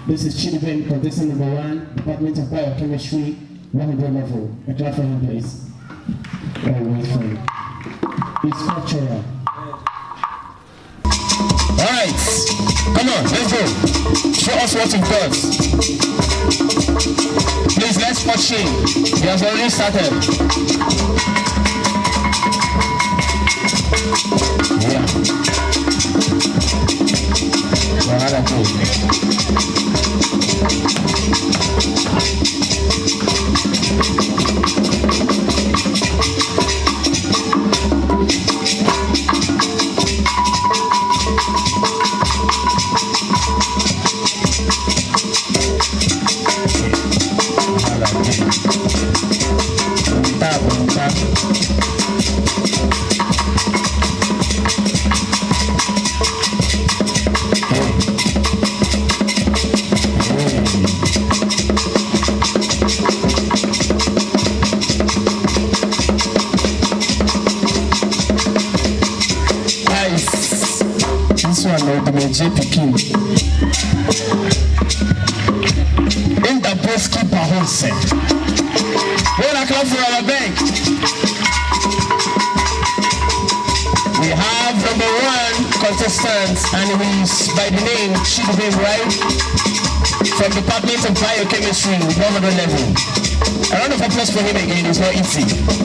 This is Chidibem, contestant number 1, Department of Biochemistry, 100 level. A clap for him, please. Oh, wait for him. It's cultural. Alright, come on, let's go. Show us what you've got. Please, let's watch him. He has already started. Yeah. Wahala go. This one will be JPK. In the post keeper wholesale. What a clap for our bank. We have number 1 contestant, and he's by the name Chidibem, right? From Department of Biochemistry, 100 level. A round of applause for him again, it's not easy.